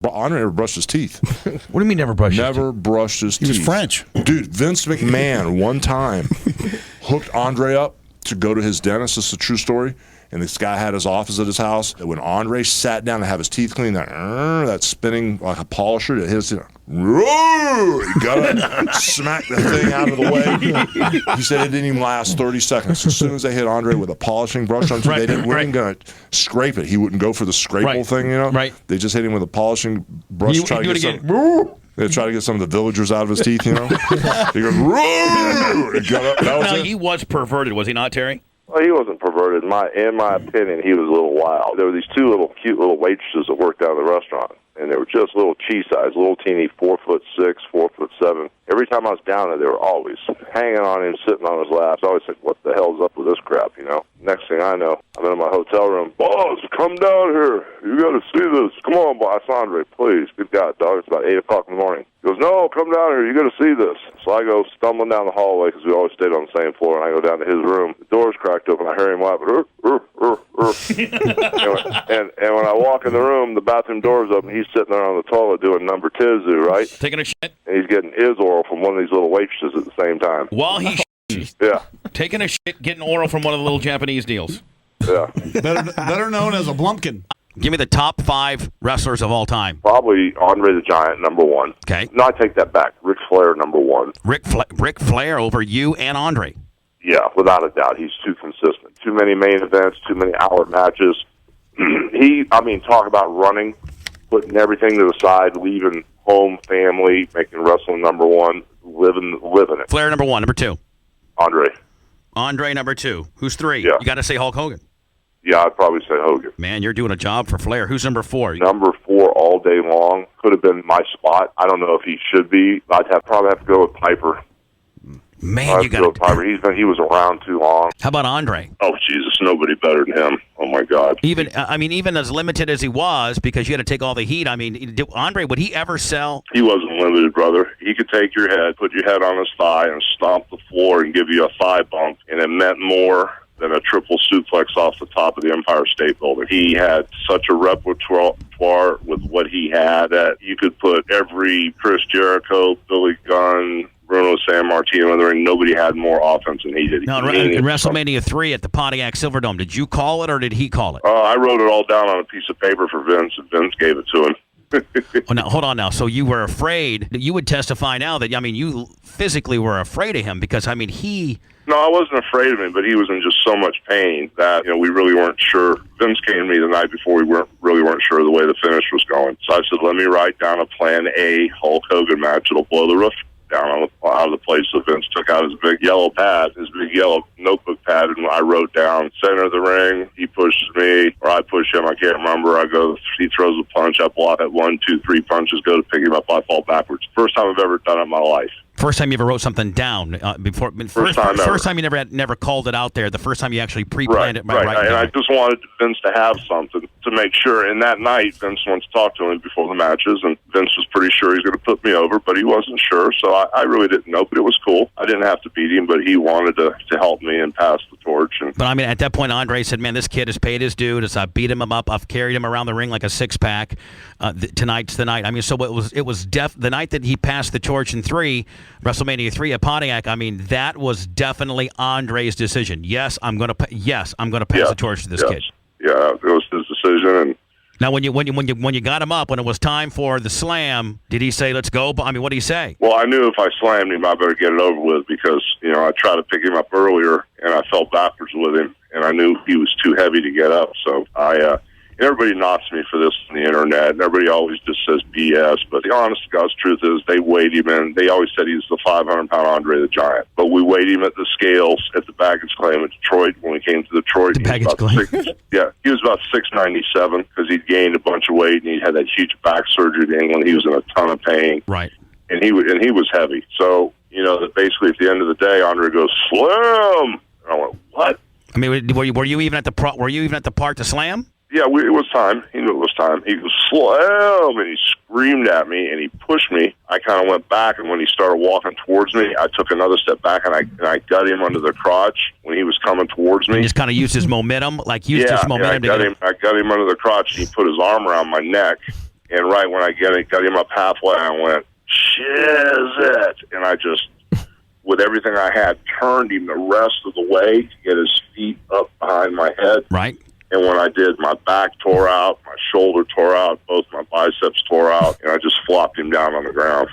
But Andre never brushed his teeth. What do you mean never brushed his teeth? Never brushed his teeth. He was French. Dude, Vince McMahon one time hooked Andre up to go to his dentist. This is a true story. And this guy had his office at his house. And when Andre sat down to have his teeth cleaned, that spinning like a polisher, it hits him. He got up, smacked the thing out of the way. He said it didn't even last 30 seconds. As soon as they hit Andre with a polishing brush on, they weren't even going to scrape it. He wouldn't go for the scraple thing, you know? Right. They just hit him with a polishing brush. They try to get some of the villagers out of his teeth, you know? He goes, he got up. That was it. He was perverted, was he not, Terry? Well, he wasn't perverted. In my opinion, he was a little wild. There were these two cute little waitresses that worked out of the restaurant, and they were just little cheese-sized, little teeny, 4'6", 4'7". Every time I was down there, they were always hanging on him, sitting on his lap. I always think, what the hell's up with this crap, you know? Next thing I know, I'm in my hotel room. Boss, come down here. You got to see this. Come on, boss. Andre, please. Good God, dog. It's about 8 o'clock in the morning. He goes, no, come down here. You got to see this. So I go stumbling down the hallway because we always stayed on the same floor, and I go down to his room. The door's cracked open. I hear him laugh. And when I walk in the room, the bathroom door's open. He's sitting there on the toilet doing number tizu, right? Taking a shit? And he's getting his oral from one of these little waitresses at the same time. While he's yeah. taking a shit, getting oral from one of the little Japanese deals. Yeah. Better known as a Blumpkin. Give me the top 5 wrestlers of all time. Probably Andre the Giant, number 1. Okay. No, I take that back. Ric Flair, number 1. Ric Flair over you and Andre. Yeah, without a doubt. He's too consistent. Too many main events, too many hour matches. Talk about running, putting everything to the side, leaving home, family, making wrestling number 1, living it. Flair number 1. Number 2. Andre number 2. Who's 3? Yeah. You got to say Hulk Hogan. Yeah, I'd probably say Hogan. Man, you're doing a job for Flair. Who's number 4? Number 4 all day long. Could have been my spot. I don't know if he should be. Probably have to go with Piper. Man, you got to Piper. He was around too long. How about Andre? Oh, Jesus, nobody better than him. Oh, my God. Even as limited as he was, because you had to take all the heat, Andre, would he ever sell? He wasn't limited, brother. He could take your head, put your head on his thigh, and stomp the floor and give you a thigh bump, and it meant more than a triple suplex off the top of the Empire State Building. He had such a repertoire with what he had that you could put every Chris Jericho, Billy Gunn, Bruno Sammartino in the ring. Nobody had more offense than he did. Now, in WrestleMania 3 at the Pontiac Silverdome, did you call it or did he call it? I wrote it all down on a piece of paper for Vince, and Vince gave it to him. Now, hold on now. So you were afraid. You would testify now that, you physically were afraid of him because, he... No, I wasn't afraid of him, but he was in just so much pain that, we really weren't sure. Vince came to me the night before. We weren't sure the way the finish was going. So I said, let me write down a plan A Hulk Hogan match. It'll blow the roof down out of the place. So Vince took out his big yellow pad, his big yellow notebook pad, and I wrote down center of the ring. He pushes me, or I push him. I can't remember. I go, he throws a punch. I block it 1, 2, 3 punches, go to pick him up. I fall backwards. First time I've ever done it in my life. First time you ever wrote something down before? First time you never called it out there. The first time you actually pre-planned it. Right. And I just wanted Vince to have something to make sure. And that night, Vince wants to talk to him before the matches, and Vince was pretty sure he's going to put me over, but he wasn't sure. So I really didn't know, but it was cool. I didn't have to beat him, but he wanted to help me and pass the torch. But at that point, Andre said, "Man, this kid has paid his due. I beat him up. I've carried him around the ring like a 6-pack. Tonight's the night." So it was the night that he passed the torch in WrestleMania 3 at Pontiac. That was definitely Andre's decision. Yes, I'm going to pass the torch to this kid. Yeah, it was his decision. And now, when you got him up, when it was time for the slam, did he say, "Let's go"? What did he say? Well, I knew if I slammed him, I better get it over with because I tried to pick him up earlier and I fell backwards with him, and I knew he was too heavy to get up. So everybody knocks me for this on the internet, and everybody always just says BS. But the honest to God's truth is they weighed him in. They always said he was the 500-pound Andre the Giant. But we weighed him at the scales at the baggage claim in Detroit. When we came to Detroit, the baggage claim? He was about 697 because he'd gained a bunch of weight, and he had that huge back surgery in England. He was in a ton of pain. Right. And he was heavy. So, that basically at the end of the day, Andre goes, "Slam!" And I went, "What?" Were you even at the part to slam? Yeah, it was time. He knew it was time. He goes, "Slam!" And he screamed at me, and he pushed me. I kind of went back, and when he started walking towards me, I took another step back, and I got him under the crotch when he was coming towards me. And just kind of used his momentum, I got him under the crotch, and he put his arm around my neck, And right when I got him up halfway, I went, "Shiz it!" And I just, with everything I had, turned him the rest of the way to get his feet up behind my head. Right. And when I did, my back tore out, my shoulder tore out, both my biceps tore out, and I just flopped him down on the ground.